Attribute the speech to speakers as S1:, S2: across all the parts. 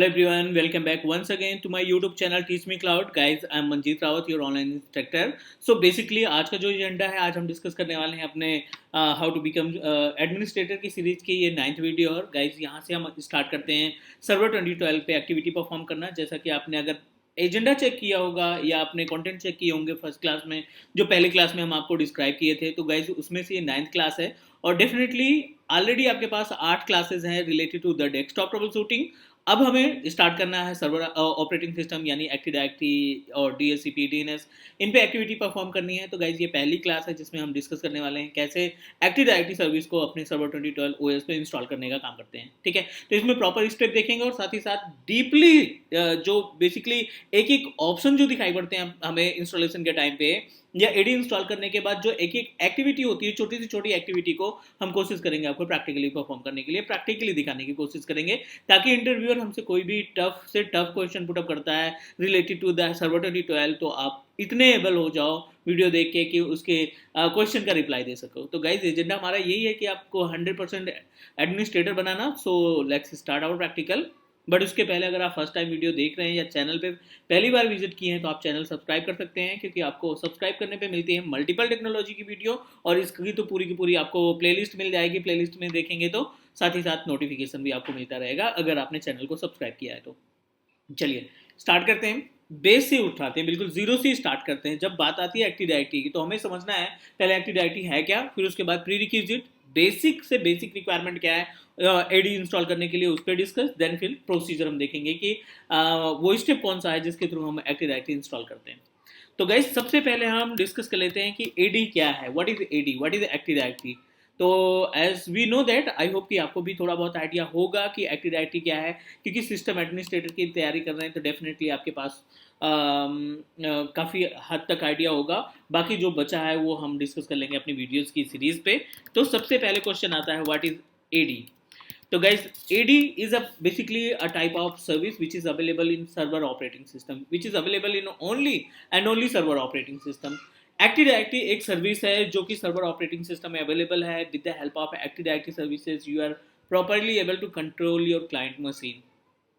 S1: Hello everyone, welcome back once again to my YouTube channel Teach Me Cloud. Guys, I'm Manjeet Rawat, your online instructor. So basically आज का जो agenda है, आज हम discuss करने वाले हैं अपने हाउ टू बिकम एडमिनिस्ट्रेटर की सीरीज की ये 9th वीडियो। और गाइज यहाँ से हम स्टार्ट करते हैं सर्वर 2012 पे एक्टिविटी परफॉर्म करना। जैसा कि आपने अगर एजेंडा चेक किया होगा या अपने कंटेंट चेक किए होंगे फर्स्ट क्लास में, जो पहले क्लास में हम आपको डिस्क्राइब किए थे, तो गाइज उसमें से ये 9th क्लास है। और डेफिनेटली ऑलरेडी आपके पास 8 क्लासेज हैं related to the desktop troubleshooting. अब हमें स्टार्ट करना है सर्वर ऑपरेटिंग सिस्टम यानी एक्टिव डायरेक्टरी और डीएचसीपी डीएनएस, इन पे एक्टिविटी परफॉर्म करनी है। तो गाइज ये पहली क्लास है जिसमें हम डिस्कस करने वाले हैं कैसे एक्टिव डायरेक्टरी सर्विस को अपने सर्वर 2012 ओएस पे इंस्टॉल करने का काम करते हैं। ठीक है, तो इसमें प्रॉपर स्टेप देखेंगे और साथ ही साथ डीपली जो बेसिकली एक एक ऑप्शन जो दिखाई पड़ते हैं हमें इंस्टॉलेशन के टाइम पे या एडी इंस्टॉल करने के बाद, जो एक एक एक्टिविटी होती है, छोटी से छोटी एक्टिविटी को हम कोशिश करेंगे आपको प्रैक्टिकली परफॉर्म करने के लिए, प्रैक्टिकली दिखाने की कोशिश करेंगे, ताकि इंटरव्यूअर हमसे कोई भी टफ से टफ क्वेश्चन पुटअप करता है रिलेटेड टू द सर्वर 2012, तो आप इतने एबल हो जाओ वीडियो देख के कि उसके क्वेश्चन का रिप्लाई दे सको। तो गाइज एजेंडा हमारा यही है कि आपको 100% एडमिनिस्ट्रेटर बनाना। So let's start our practical. But उसके पहले अगर आप फर्स्ट टाइम वीडियो देख रहे हैं या चैनल पे पहली बार विजिट किए हैं, तो आप चैनल सब्सक्राइब कर सकते हैं, क्योंकि आपको सब्सक्राइब करने पे मिलती है मल्टीपल टेक्नोलॉजी की वीडियो। और इसकी तो पूरी की पूरी आपको प्लेलिस्ट मिल जाएगी, प्लेलिस्ट में देखेंगे तो साथ ही साथ नोटिफिकेशन भी आपको मिलता रहेगा अगर आपने चैनल को सब्सक्राइब किया है तो। चलिए स्टार्ट करते हैं, बेस से उठाते हैं, बिल्कुल जीरो से स्टार्ट करते हैं। जब बात आती है एक्टिव डायरेक्टरी की, तो हमें समझना है पहले एक्टिव डायरेक्टरी है क्या, फिर उसके बाद प्री रिक्विजिट, बेसिक से बेसिक रिक्वायरमेंट क्या है एडी इंस्टॉल करने के लिए, उस पर डिस्कस, देन फिर प्रोसीजर हम देखेंगे कि वो स्टेप कौन सा है जिसके थ्रू हम एक्टिव डायरेक्टरी इंस्टॉल करते हैं। तो गाइस सबसे पहले हम डिस्कस कर लेते हैं कि एडी क्या है, what is AD, what is active directory. तो as we know that, I hope कि आपको भी थोड़ा बहुत आइडिया होगा कि एक्टिव डायरेक्टरी क्या है, क्योंकि सिस्टम एडमिनिस्ट्रेटर की तैयारी कर रहे हैं तो डेफिनेटली आपके पास काफ़ी हद तक आइडिया होगा। बाकी जो बचा है वो हम डिस्कस कर लेंगे अपनी वीडियोस की सीरीज पे। तो सबसे पहले क्वेश्चन आता है व्हाट इज एडी। तो guys, AD is basically a type of service which is available in server operating system, which is available in only and only server operating system. Active Directory एक service है जो कि server operating system में available है। With the help of active directory services you are properly able to control your client machine.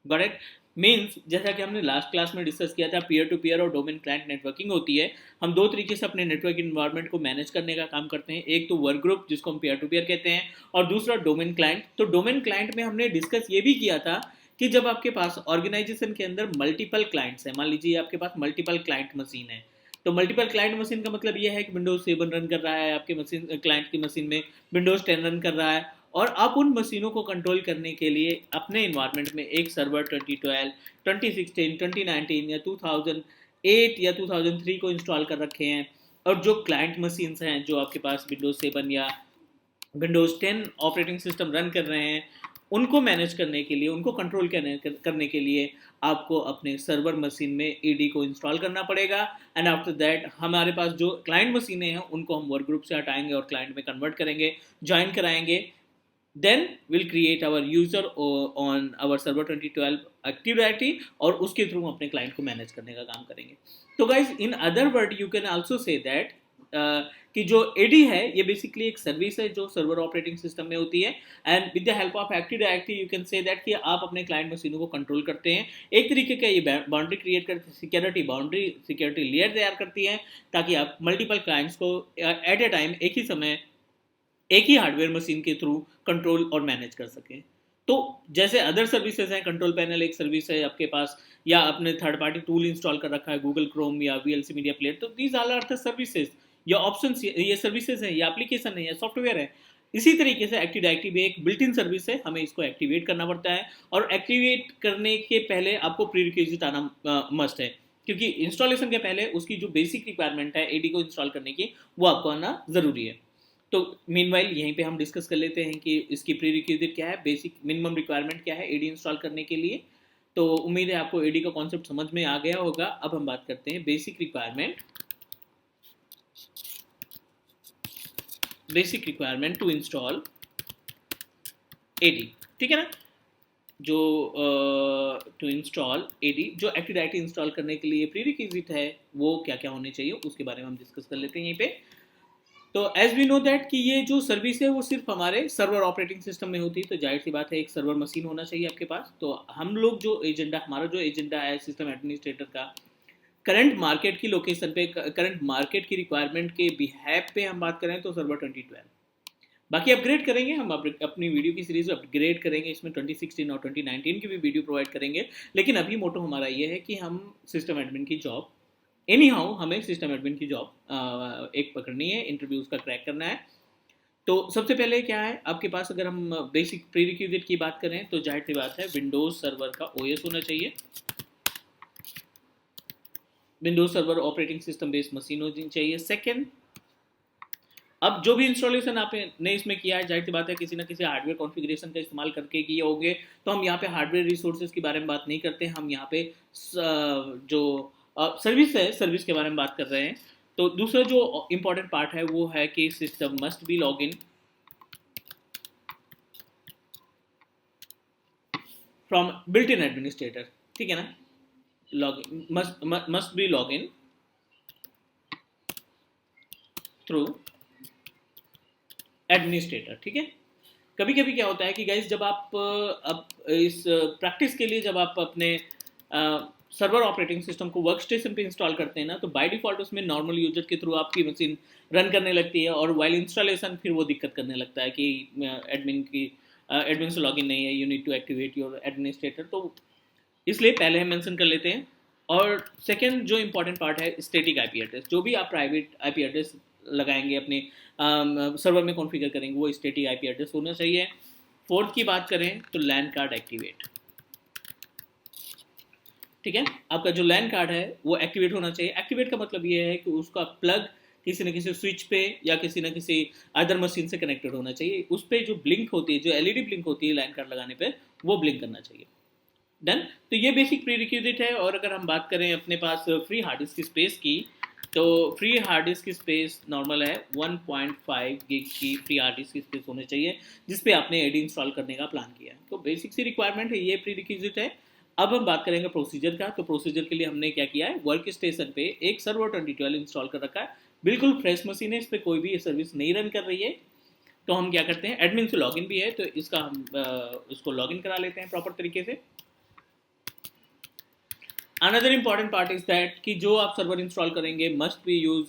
S1: Got it? Means जैसा कि हमने last class में डिस्कस किया था, पीयर टू पीयर और डोमेन क्लाइंट नेटवर्किंग होती है। हम दो तरीके से अपने नेटवर्क इन्वायरमेंट को मैनेज करने का काम करते हैं, एक तो वर्क ग्रुप जिसको हम पीयर टू पीयर कहते हैं, और दूसरा डोमेन क्लाइंट। तो डोमेन क्लाइंट में हमने डिस्कस ये भी किया था कि जब आपके पास ऑर्गेनाइजेशन के अंदर मल्टीपल क्लाइंट्स हैं, मान लीजिए आपके पास मल्टीपल क्लाइंट मशीन है, तो मल्टीपल क्लाइंट मशीन का मतलब यह है कि विंडोज 7 रन कर रहा है आपके मशीन, क्लाइंट की मशीन में विंडोज 10 रन कर रहा है, और आप उन मशीनों को कंट्रोल करने के लिए अपने इन्वायरमेंट में एक सर्वर 2012, 2016, 2019 या 2008 या 2003 को इंस्टॉल कर रखे हैं। और जो क्लाइंट मशीन्स हैं जो आपके पास विंडोज 7 या विंडोज 10 ऑपरेटिंग सिस्टम रन कर रहे हैं, उनको मैनेज करने के लिए, उनको कंट्रोल करने के लिए आपको अपने सर्वर मशीन में ईडी को इंस्टॉल करना पड़ेगा। एंड आफ्टर दैट हमारे पास जो क्लाइंट मशीनें हैं उनको हम वर्क ग्रुप से हटाएंगे और क्लाइंट में कन्वर्ट करेंगे, ज्वाइन कराएंगे। Then we'll create our user on our server 2012 Active Directory और उसके थ्रू हम अपने क्लाइंट को मैनेज करने का काम करेंगे। तो guys in other word you can also say that कि जो एडी है ये बेसिकली एक सर्विस है जो सर्वर ऑपरेटिंग सिस्टम में होती है। And with the help of active directory you can say that कि आप अपने क्लाइंट मशीनों को कंट्रोल करते हैं। एक तरीके का ये बाउंड्री क्रिएट करती है, सिक्योरिटी बाउंड्री, सिक्योरिटी लेयर तैयार करती है, ताकि आप मल्टीपल क्लाइंट्स को एट ए टाइम एक ही समय एक ही हार्डवेयर मशीन के थ्रू कंट्रोल और मैनेज कर सकें। तो जैसे अदर सर्विसेज हैं, कंट्रोल पैनल एक सर्विस है आपके पास, या आपने थर्ड पार्टी टूल इंस्टॉल कर रखा है गूगल क्रोम या वीएलसी मीडिया प्लेयर, तो these all are the services या ऑप्शंस, ये सर्विसेज हैं, ये एप्लीकेशन है या सॉफ्टवेयर है। इसी तरीके से एक्टिव डायरेक्टरी भी एक बिल्ट इन सर्विस है, हमें इसको एक्टिवेट करना पड़ता है, और एक्टिवेट करने के पहले आपको प्री रिक्विजिट आना मस्ट है, क्योंकि इंस्टॉलेशन के पहले उसकी जो बेसिक रिक्वायरमेंट है एडी को इंस्टॉल करने की, वो आपको आना ज़रूरी है। तो मीनवाइल यहीं पे हम डिस्कस कर लेते हैं कि इसकी प्री रिक्विजिट क्या है, बेसिक मिनिमम रिक्वायरमेंट क्या है एडी इंस्टॉल करने के लिए। तो उम्मीद है आपको एडी का कॉन्सेप्ट समझ में आ गया होगा। अब हम बात करते हैं basic requirement to install AD. ठीक है ना, जो टू इंस्टॉल एडी, जो एक्टिव डायरेक्टरी इंस्टॉल करने के लिए प्री रिक्विजिट है, वो क्या क्या होने चाहिए उसके बारे में हम डिस्कस कर लेते हैं यहीं पे। तो एज वी नो दैट कि ये जो सर्विस है वो सिर्फ हमारे सर्वर ऑपरेटिंग सिस्टम में होती है, तो जाहिर सी बात है एक सर्वर मशीन होना चाहिए आपके पास। तो हम लोग जो एजेंडा, हमारा जो एजेंडा है सिस्टम एडमिनिस्ट्रेटर का, करंट मार्केट की लोकेशन पे, करंट मार्केट की रिक्वायरमेंट के बिहेव पे हम बात करें तो सर्वर 2012। बाकी अपग्रेड करेंगे हम, अपनी वीडियो की सीरीज अपग्रेड करेंगे, इसमें 2016 और 2019 की भी वीडियो प्रोवाइड करेंगे। लेकिन अभी मोटो हमारा ये है कि हम सिस्टम एडमिन की जॉब, एनी हाउ हमें सिस्टम एडमिन की जॉब एक पकड़नी है, इंटरव्यूज का क्रैक करना है। तो सबसे पहले क्या है आपके पास, अगर हम बेसिक प्री रिक्विजिट की बात करें तो जाहिर सी बात है विंडोज सर्वर का ओएस होना चाहिए, Windows server operating system based machine होनी चाहिए। सेकेंड, अब जो भी इंस्टॉलेशन आपने इसमें किया है, जाहिर सी बात है किसी ना किसी हार्डवेयर कॉन्फ़िगरेशन का इस्तेमाल करके किए होंगे। तो हम यहाँ पे हार्डवेयर रिसोर्सेज के बारे में बात नहीं करते, हम यहाँ पे जो सर्विस है, सर्विस के बारे में बात कर रहे हैं। तो दूसरा जो इम्पोर्टेंट पार्ट है वो है कि system must be log in from built in administrator, ठीक है ना, log must be log in through administrator, ठीक है। कभी कभी क्या होता है कि गाइज जब आप अब इस प्रैक्टिस के लिए जब आप अपने सर्वर ऑपरेटिंग सिस्टम को वर्क स्टेशन पे इंस्टॉल करते हैं ना, तो बाय डिफॉल्ट उसमें नॉर्मल यूजर के थ्रू आपकी मशीन रन करने लगती है, और वाइल इंस्टॉलेशन फिर वो दिक्कत करने लगता है कि एडमिन से लॉगिन नहीं है, you need to activate your administrator. तो इसलिए पहले हम मेंशन कर लेते हैं। और सेकेंड जो इंपॉर्टेंट पार्ट है स्टैटिक आईपी एड्रेस, जो भी आप प्राइवेट आईपी एड्रेस लगाएंगे अपने सर्वर में कॉन्फ़िगर करेंगे वो स्टैटिक आईपी एड्रेस होना चाहिए। फोर्थ की बात करें तो लैन कार्ड एक्टिवेट, ठीक है, आपका जो लैन कार्ड है वो एक्टिवेट होना चाहिए। एक्टिवेट का मतलब ये है कि उसका प्लग किसी न किसी स्विच पे या किसी न किसी अदर मशीन से कनेक्टेड होना चाहिए। उस पर जो ब्लिंक होती है, जो एलईडी ब्लिंक होती है लैन कार्ड लगाने पे, वो ब्लिंक करना चाहिए। डन। तो ये बेसिक प्री रिक्विजिट है। और अगर हम बात करें अपने पास फ्री हार्ड डिस्क की स्पेस की, तो फ्री हार्ड डिस्क की स्पेस नॉर्मल है 1.5 गिग की फ्री हार्ड डिस्क की स्पेस होनी चाहिए, जिसपे आपने एडी इंस्टॉल करने का प्लान किया है। तो बेसिक सी रिक्वायरमेंट है, ये प्री रिक्विजिट है। अब हम बात करेंगे प्रोसीजर का। तो प्रोसीजर के लिए हमने क्या किया है, वर्क स्टेशन पे एक सर्वर 2012 इंस्टॉल कर रखा है, बिल्कुल फ्रेश मशीन है, इस पर कोई भी सर्विस नहीं रन कर रही है। तो हम क्या करते हैं, एडमिन से लॉगिन भी है तो इसका हम इसको लॉगिन करा लेते हैं प्रॉपर तरीके से। Another important part is that कि जो आप सर्वर इंस्टॉल करेंगे must be use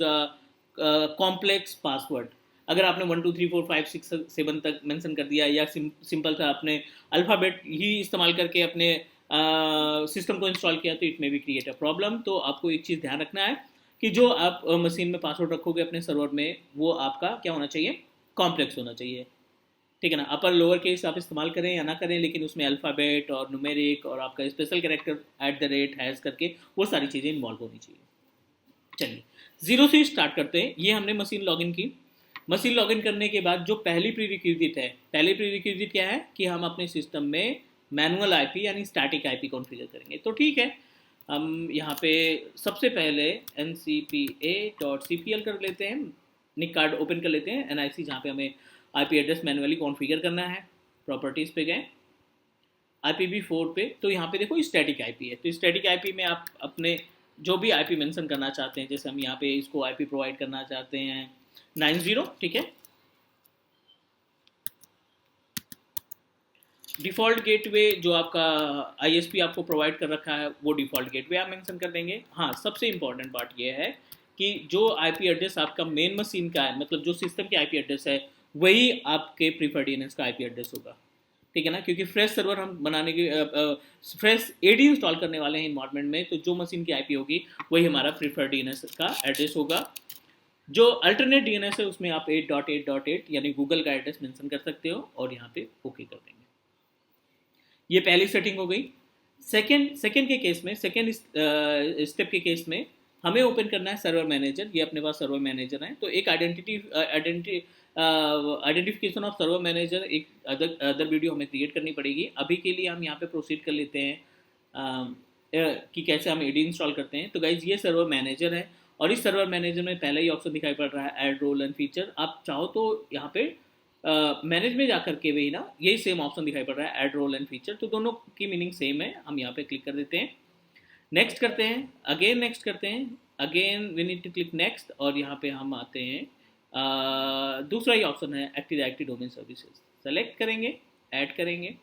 S1: complex password. अगर आपने 1 2 3 4 5 6 7 तक मेंशन कर दिया, या सिंपल था आपने अल्फ़ाबेट ही इस्तेमाल करके अपने सिस्टम को इंस्टॉल किया, तो it may be create a problem. तो आपको एक चीज़ ध्यान रखना है कि जो आप मशीन में पासवर्ड रखोगे अपने सर्वर में, वो आपका क्या होना चाहिए, कॉम्प्लेक्स होना चाहिए, ठीक है ना। अपर लोअर केस आप इस्तेमाल करें या ना करें, लेकिन उसमें अल्फ़ाबेट और न्यूमेरिक और आपका स्पेशल कैरेक्टर @ हैश करके वो सारी चीज़ें इन्वॉल्व होनी चाहिए। चलिए जीरो से स्टार्ट करते हैं। ये हमने मशीन लॉगिन की। मशीन लॉगिन करने के बाद जो पहली प्री रिक्विजिट है, पहली प्री रिक्विजिट क्या है कि हम अपने सिस्टम में मैनुअल आईपी यानी स्टैटिक आईपी कॉन्फ़िगर करेंगे। तो ठीक है, हम यहाँ पे सबसे पहले ncpa.cpl कर लेते हैं, निक कार्ड ओपन कर लेते हैं, NIC जहाँ पे हमें आईपी एड्रेस मैनुअली कॉन्फ़िगर करना है। प्रॉपर्टीज़ पे गए, IPv4 पे, तो यहाँ पे देखो स्टैटिक आईपी है। तो स्टैटिक आईपी में आप अपने जो भी आईपी मेंशन करना चाहते हैं, जैसे हम यहाँ पे इसको आईपी प्रोवाइड करना चाहते हैं 90, ठीक है। डिफ़ॉल्ट गेटवे जो आपका ISP आपको प्रोवाइड कर रखा है, वो डिफ़ॉल्ट गेटवे आप मेंशन कर देंगे। हाँ, सबसे इंपॉर्टेंट पार्ट ये है कि जो आईपी एड्रेस आपका मेन मशीन का है, मतलब जो सिस्टम की आईपी एड्रेस है, वही आपके प्रीफर्ड DNS का आईपी एड्रेस होगा, ठीक है ना। क्योंकि फ्रेश सर्वर हम बनाने की, फ्रेश एडी इंस्टॉल करने वाले हैं इन्वायरमेंट में, तो जो मशीन की आईपी होगी वही हमारा प्रीफर्ड DNS का एड्रेस होगा। जो अल्टरनेट DNS है उसमें आप 8.8.8 यानी गूगल का एड्रेस मेंशन कर सकते हो, और यहाँ पे ओके कर देंगे। ये पहली सेटिंग हो गई। सेकंड के केस में, सेकंड स्टेप के केस में हमें ओपन करना है सर्वर मैनेजर। ये अपने पास सर्वर मैनेजर है, तो एक आइडेंटिफिकेशन ऑफ सर्वर मैनेजर, एक अदर वीडियो हमें क्रिएट करनी पड़ेगी। अभी के लिए हम यहाँ पे प्रोसीड कर लेते हैं कि कैसे हम एडी इंस्टॉल करते हैं। तो गाइज ये सर्वर मैनेजर है, और इस सर्वर मैनेजर में पहला ही ऑप्शन दिखाई पड़ रहा है ऐड रोल एंड फीचर। आप चाहो तो यहाँ पे मैनेज में जाकर के भी ना यही सेम ऑप्शन दिखाई पड़ रहा है ऐड रोल एंड फीचर, तो दोनों की मीनिंग सेम है। हम यहाँ पे क्लिक कर देते हैं, नेक्स्ट करते हैं, अगेन नेक्स्ट करते हैं, again we need to click next, और यहाँ पे हम आते हैं दूसरा ही ऑप्शन है active directory domain services. Select करेंगे, ऐड करेंगे,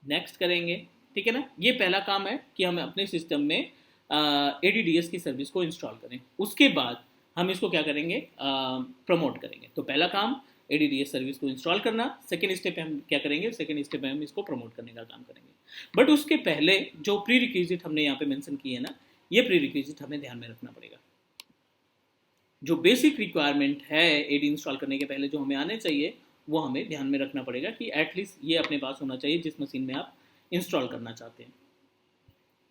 S1: नेक्स्ट करेंगे, ठीक है ना। ये पहला काम है कि हम अपने सिस्टम में ADDS की सर्विस को इंस्टॉल करें। उसके बाद हम इसको क्या करेंगे, प्रमोट करेंगे। तो पहला काम ADDS सर्विस को इंस्टॉल करना, सेकेंड स्टेप पे हम क्या करेंगे, सेकेंड स्टेप पे हम इसको प्रमोट करने का काम करेंगे। बट उसके पहले जो प्री रिक्विजिट हमने यहाँ पे मेंशन किए है ना, ये प्री रिक्विजिट हमें ध्यान में रखना पड़ेगा। जो बेसिक रिक्वायरमेंट है AD इंस्टॉल करने के पहले जो हमें आने चाहिए, वो हमें ध्यान में रखना पड़ेगा कि एटलीस्ट ये अपने पास होना चाहिए जिस मशीन में आप इंस्टॉल करना चाहते हैं।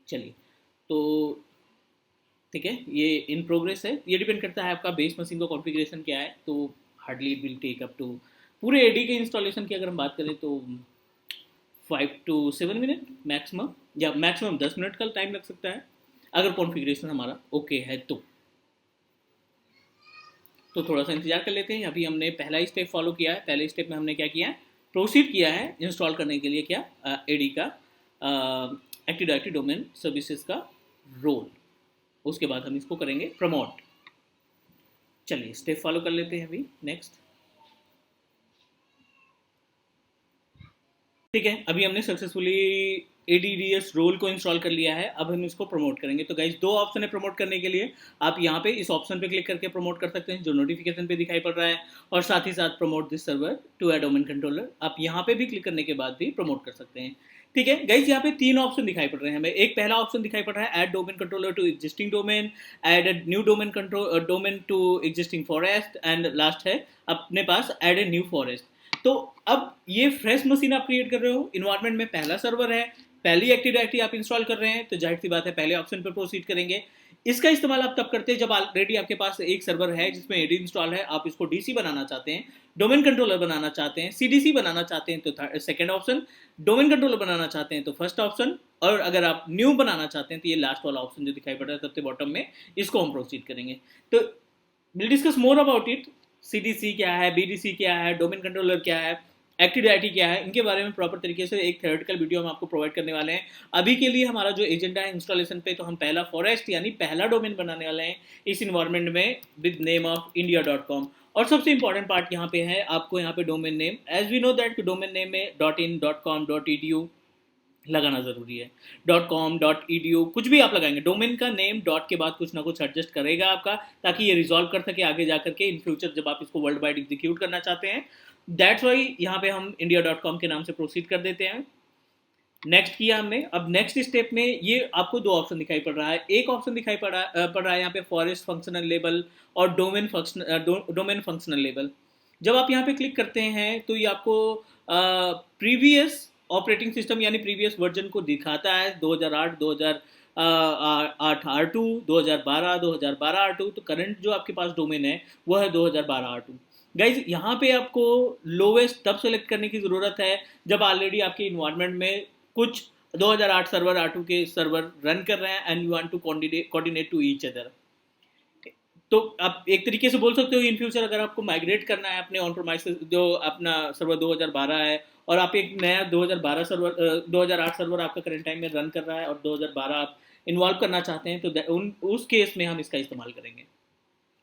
S1: चलिए, तो ठीक है, ये इन प्रोग्रेस है। ये डिपेंड करता है आपका बेस मशीन का कॉन्फ़िगरेशन क्या है। तो hardly it will take up to, पूरे AD के इंस्टॉलेशन की अगर हम बात करें तो 5 to 7 मिनट मैक्सिमम, या मैक्सिमम 10 मिनट का टाइम लग सकता है अगर कॉन्फ़िगरेशन हमारा ओके है तो थोड़ा सा इंतजार कर लेते हैं। अभी हमने पहला ही स्टेप फॉलो किया है। पहले स्टेप में हमने क्या किया है, प्रोसीड किया है इंस्टॉल करने के लिए क्या, AD का एक्टिव डायरेक्टरी डोमेन सर्विसेज का रोल। उसके बाद हम इसको करेंगे प्रमोट। चलिए स्टेप फॉलो कर लेते हैं अभी। नेक्स्ट, ठीक है, अभी हमने सक्सेसफुली ADDS रोल को इंस्टॉल कर लिया है। अब हम इसको प्रमोट करेंगे। तो गाइज दो ऑप्शन है प्रमोट करने के लिए। आप यहाँ पे इस ऑप्शन पे क्लिक करके प्रमोट कर सकते हैं जो नोटिफिकेशन पे दिखाई पड़ रहा है, और साथ ही साथ promote this server to a domain controller, आप यहाँ पे भी क्लिक करने के बाद भी प्रमोट कर सकते हैं। ठीक है गाइज, यहाँ पे 3 ऑप्शन दिखाई पड़ रहे हैं हमें। एक पहला ऑप्शन दिखाई पड़ रहा है add domain controller to existing domain, add a new domain control domain to existing forest, and last है अपने पास ऐड ए न्यू फॉरेस्ट। तो अब ये फ्रेश मशीन आप क्रिएट कर रहे हो, इन्वायरमेंट में पहला सर्वर है, पहली एक्टिव डायरेक्टरी आप इंस्टॉल कर रहे हैं, तो जाहिर सी बात है पहले ऑप्शन पर प्रोसीड करेंगे। इसका इस्तेमाल आप तब करते हैं जब ऑलरेडी आपके पास एक सर्वर है जिसमें AD इंस्टॉल है, आप इसको DC बनाना चाहते हैं, डोमेन कंट्रोलर बनाना चाहते हैं, CDC बनाना चाहते हैं तो सेकेंड ऑप्शन, डोमेन कंट्रोलर बनाना चाहते हैं तो फर्स्ट ऑप्शन, और अगर आप न्यू बनाना चाहते हैं तो ये लास्ट वाला ऑप्शन जो दिखाई पड़ रहा है सबसे बॉटम में, इसको हम प्रोसीड करेंगे। तो will discuss more about it. CDC क्या है, BDC क्या है, डोमेन कंट्रोलर क्या है, एक्टिव डायरेक्टरी क्या है, इनके बारे में प्रॉपर तरीके से एक थ्योरेटिकल वीडियो हम आपको प्रोवाइड करने वाले हैं। अभी के लिए हमारा जो एजेंडा है इंस्टॉलेशन पे, तो हम पहला फॉरेस्ट यानी पहला डोमेन बनाने वाले हैं इस इन्वायरमेंट में विद नेम ऑफ india.com। और सबसे इंपॉर्टेंट पार्ट यहाँ पे है, आपको यहाँ पे domain name, as we know that domain name में .in .com .edu लगाना जरूरी है। .com .edu कुछ भी आप लगाएंगे, डोमेन का नेम डॉट के बाद कुछ ना कुछ एडजस्ट करेगा आपका, ताकि ये रिजॉल्व कर सके आगे जाकर के इन फ्यूचर जब आप इसको वर्ल्ड वाइड एग्जीक्यूट करना चाहते हैं। दैट्स वाई यहाँ पे हम india.com के नाम से प्रोसीड कर देते हैं। नेक्स्ट किया हमने। अब नेक्स्ट स्टेप में ये आपको 2 ऑप्शन दिखाई पड़ रहा है। एक ऑप्शन दिखाई पड़ रहा है यहाँ पे फॉरेस्ट फंक्शनल लेबल और डोमेन फंक्शनल लेबल। जब आप यहाँ पे क्लिक करते हैं तो ये आपको प्रीवियस ऑपरेटिंग सिस्टम यानी प्रीवियस वर्जन को दिखाता है, 2008 2008 R2, 2012 2012 R2। तो करंट जो आपके पास डोमेन है वो है 2012 R2। गाइज यहाँ पे आपको लोवेस्ट तब सेलेक्ट करने की ज़रूरत है जब ऑलरेडी आपके इन्वायरमेंट में कुछ 2008 सर्वर R2 के सर्वर रन कर रहे हैं and you want to coordinate to each other. तो आप एक तरीके से बोल सकते हो इन फ्यूचर अगर आपको माइग्रेट करना है अपने ऑन प्रेमाइसेस जो अपना सर्वर 2012 है, और आप एक नया 2012 सर्वर 2008 सर्वर आपका करंट टाइम में रन कर रहा है और 2012 आप इन्वॉल्व करना चाहते हैं, तो उस केस में हम इसका इस्तेमाल करेंगे।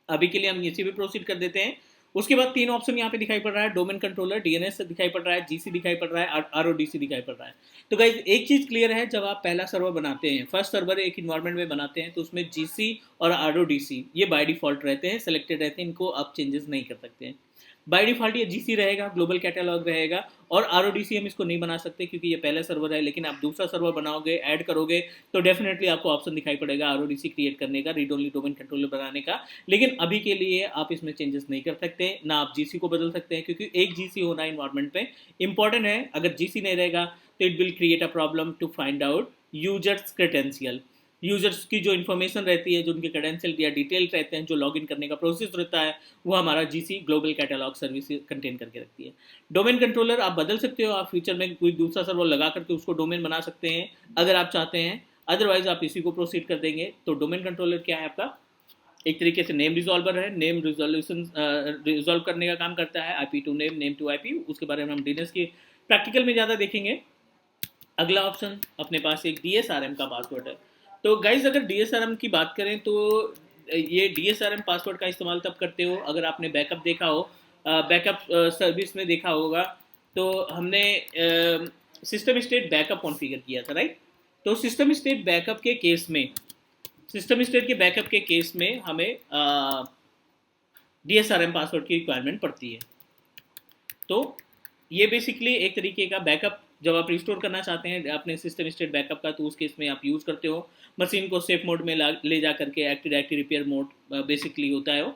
S1: अभी के लिए हम इसी पे प्रोसीड कर देते हैं। उसके बाद 3 ऑप्शन यहाँ पे दिखाई पड़ रहा है, डोमेन कंट्रोलर DNS दिखाई पड़ रहा है, GC दिखाई पड़ रहा है, RODC दिखाई पड़ रहा है। तो गाइज एक चीज़ क्लियर है, जब आप पहला सर्वर बनाते हैं, फर्स्ट सर्वर एक इन्वायरमेंट में बनाते हैं, तो उसमें GC और RODC ये बाय डिफॉल्ट रहते हैं, सेलेक्टेड रहते हैं, इनको आप चेंजेस नहीं कर सकते हैं। बाय डिफॉल्ट ये GC रहेगा, ग्लोबल कैटलॉग रहेगा, और RODC हम इसको नहीं बना सकते क्योंकि ये पहला सर्वर है। लेकिन आप दूसरा सर्वर बनाओगे, ऐड करोगे, तो डेफिनेटली आपको ऑप्शन दिखाई पड़ेगा RODC क्रिएट करने का, रीड ओनली डोमेन कंट्रोलर बनाने का। लेकिन अभी के लिए आप इसमें चेंजेस नहीं कर सकते, ना आप GC को बदल सकते हैं, क्योंकि एक GC होना इन्वायरमेंट पे इंपॉर्टेंट है। अगर GC नहीं रहेगा तो it will create a problem to find out users credential. Users की जो इन्फॉर्मेशन रहती है, जो उनके क्रेडेंशियल या डिटेल रहते हैं, जो लॉगिन करने का प्रोसेस रहता है, वो हमारा GC global catalogue service contain करके रखती है। डोमेन कंट्रोलर आप बदल सकते हो, आप फ्यूचर में कोई दूसरा सर्वर लगा करके उसको डोमेन बना सकते हैं अगर आप चाहते हैं, अदरवाइज आप इसी को प्रोसीड कर देंगे। तो डोमेन कंट्रोलर क्या है आपका, एक तरीके से नेम रिजॉल्वर है, नेम रिजोल्यूशन रिजॉल्व करने का काम करता है, IP to name, name to IP। उसके बारे में हम DNS की प्रैक्टिकल में ज़्यादा देखेंगे। अगला ऑप्शन अपने पास एक DSRM का पासवर्ड है। तो गाइज अगर DSRM की बात करें तो ये DSRM पासवर्ड का इस्तेमाल तब करते हो अगर आपने बैकअप देखा हो, बैकअप सर्विस में देखा होगा। तो हमने सिस्टम स्टेट बैकअप कॉन्फ़िगर किया था, राइट। तो सिस्टम स्टेट के बैकअप के केस में हमें DSRM पासवर्ड की रिक्वायरमेंट पड़ती है। तो ये बेसिकली एक तरीके का बैकअप, जब आप रिस्टोर करना चाहते हैं अपने सिस्टम स्टेट बैकअप का, तो उस केस में आप यूज़ करते हो। मशीन को सेफ मोड में ले जा करके active directory repair mode basically होता है वो।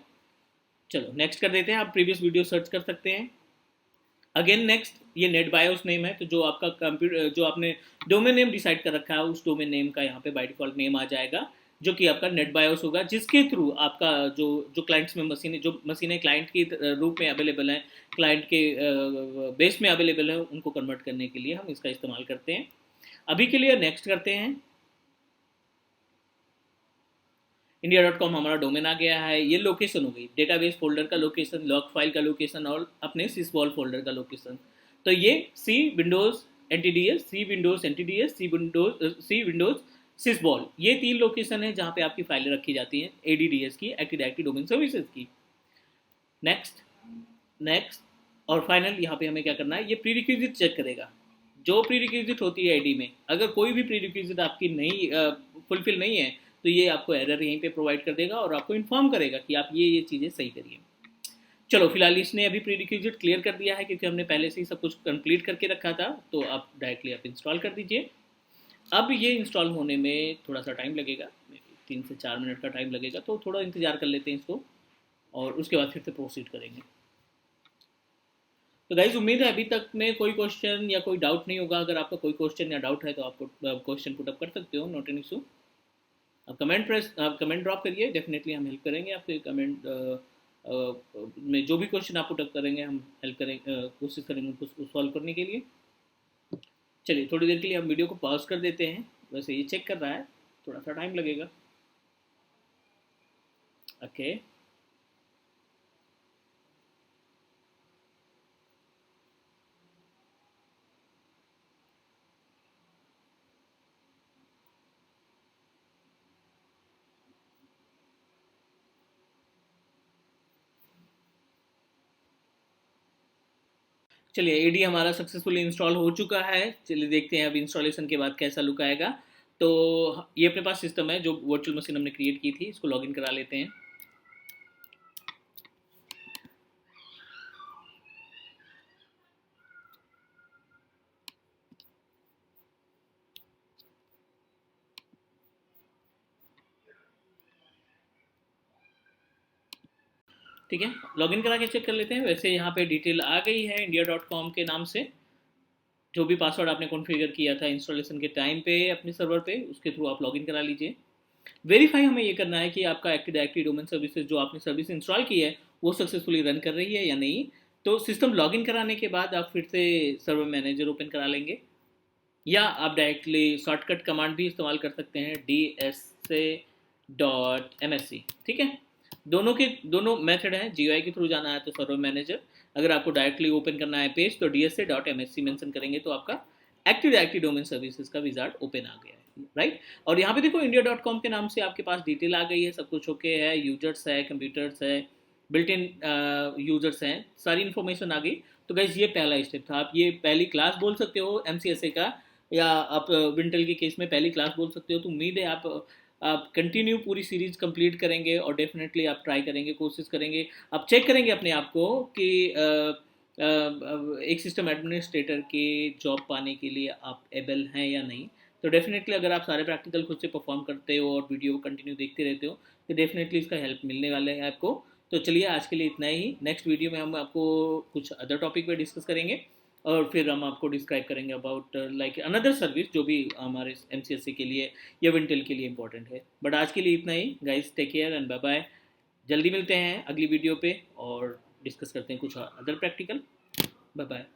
S1: चलो नेक्स्ट कर देते हैं, आप प्रीवियस वीडियो सर्च कर सकते हैं। अगेन नेक्स्ट, ये नेट बायोस नेम है, तो जो आपका कंप्यूटर, जो आपने डोमेन नेम डिसाइड कर रखा है, उस डोमेन नेम का यहाँ पे बाय डिफॉल्ट नेम आ जाएगा, जो कि आपका नेट बायोस होगा, जिसके थ्रू आपका जो जो क्लाइंट्स में मशीनें क्लाइंट के रूप में अवेलेबल हैं, क्लाइंट के बेस में अवेलेबल है, उनको कन्वर्ट करने के लिए हम इसका इस्तेमाल करते हैं। अभी के लिए नेक्स्ट करते हैं। india.com हमारा डोमेन आ गया है। ये लोकेशन हो गई, डेटाबेस फोल्डर का लोकेशन, लॉग फाइल का लोकेशन और अपने सिसबॉल फोल्डर का लोकेशन। तो ये सी विंडोज एनटीडीएस, सी विंडोज सिसबॉल, ये 3 लोकेशन है जहाँ पे आपकी फाइलें रखी जाती हैं एडीडीएस की, एक्टिव डायरेक्टरी डोमेन सर्विसेज की। नेक्स्ट नेक्स्ट और फाइनल, यहाँ पे हमें क्या करना है, ये प्री रिक्विजिट चेक करेगा। जो प्री रिक्विजिट होती है आईडी में, अगर कोई भी प्री रिक्विजिट आपकी नहीं फुलफिल नहीं है, तो ये आपको एरर यहीं पे प्रोवाइड कर देगा और आपको इन्फॉर्म करेगा कि आप ये चीज़ें सही करिए। चलो फिलहाल इसने अभी प्री रिक्विजिट क्लियर कर दिया है, क्योंकि हमने पहले से ही सब कुछ कंप्लीट करके रखा था। तो आप डायरेक्टली आप इंस्टॉल कर दीजिए। अब ये इंस्टॉल होने में थोड़ा सा टाइम लगेगा, 3 से 4 मिनट का टाइम लगेगा, तो थोड़ा इंतज़ार कर लेते हैं इसको, और उसके बाद फिर से प्रोसीड करेंगे। तो गाइज उम्मीद है अभी तक में कोई क्वेश्चन या कोई डाउट नहीं होगा। अगर आपका कोई क्वेश्चन या डाउट है तो आपको क्वेश्चन पुट अप कर सकते हो, नॉट एन इशू। आप कमेंट ड्रॉप करिए, डेफिनेटली हम हेल्प करेंगे आपके कमेंट में। जो भी क्वेश्चन आप पुट अप करेंगे हम हेल्प करेंगे, कोशिश करेंगे उसको सॉल्व करने के लिए। चलिए थोड़ी देर के लिए हम वीडियो को पॉज कर देते हैं। वैसे ये चेक कर रहा है, थोड़ा सा टाइम लगेगा। ओके चलिए, एडी हमारा सक्सेसफुली इंस्टॉल हो चुका है। चलिए देखते हैं अब इंस्टॉलेशन के बाद कैसा लुक आएगा। तो ये अपने पास सिस्टम है, जो वर्चुअल मशीन हमने क्रिएट की थी, इसको लॉगिन करा लेते हैं। ठीक है, लॉगिन करा के चेक कर लेते हैं। वैसे यहाँ पे डिटेल आ गई है india.com के नाम से। जो भी पासवर्ड आपने कॉन्फ़िगर किया था इंस्टॉलेशन के टाइम पे अपने सर्वर पे, उसके थ्रू आप लॉगिन करा लीजिए। वेरीफाई हमें ये करना है कि आपका एक्टिव डायरेक्टरी डोमेन सर्विसेज जो आपने सर्विस इंस्टॉल की है वो सक्सेसफुली रन कर रही है या नहीं। तो सिस्टम लॉगिन कराने के बाद आप फिर से सर्वर मैनेजर ओपन करा लेंगे, या आप डायरेक्टली शॉर्टकट कमांड भी इस्तेमाल कर सकते हैं, DSA.MSC। ठीक है, दोनों मेथड हैं। GUI के थ्रू जाना है तो सर्वर मैनेजर, अगर आपको डायरेक्टली ओपन करना है पेज तो DSA.MSC मेंशन करेंगे तो आपका एक्टिव डायरेक्टरी डोमेन सर्विसेज का विजार्ड ओपन आ गया है, राइट। और यहाँ पे देखो india.com के नाम से आपके पास डिटेल आ गई है, सब कुछ ओके है, यूजर्स है, कंप्यूटर्स है, बिल्ट इन यूजर्स हैं, सारी इन्फॉर्मेशन आ गई। तो गाइज ये पहला स्टेप था। आप ये पहली क्लास बोल सकते हो MCSA का, या आप विंटल के केस में पहली क्लास बोल सकते हो। तो उम्मीद है आप कंटिन्यू पूरी सीरीज कंप्लीट करेंगे और डेफिनेटली आप ट्राई करेंगे, कोशिश करेंगे, आप चेक करेंगे अपने आप को कि एक सिस्टम एडमिनिस्ट्रेटर के जॉब पाने के लिए आप एबल हैं या नहीं। तो डेफिनेटली अगर आप सारे प्रैक्टिकल खुद से परफॉर्म करते हो और वीडियो कंटिन्यू देखते रहते हो तो डेफिनेटली इसका हेल्प मिलने वाला है आपको। तो चलिए आज के लिए इतना ही। नेक्स्ट वीडियो में हम आपको कुछ अदर टॉपिक पे डिस्कस करेंगे, और फिर हम आपको डिस्क्राइब करेंगे अबाउट लाइक अनदर सर्विस जो भी हमारे MCSA के लिए या विंटल के लिए इंपॉर्टेंट है। बट आज के लिए इतना ही guys, take care and bye bye. जल्दी मिलते हैं अगली वीडियो पे और डिस्कस करते हैं कुछ अदर प्रैक्टिकल। Bye bye.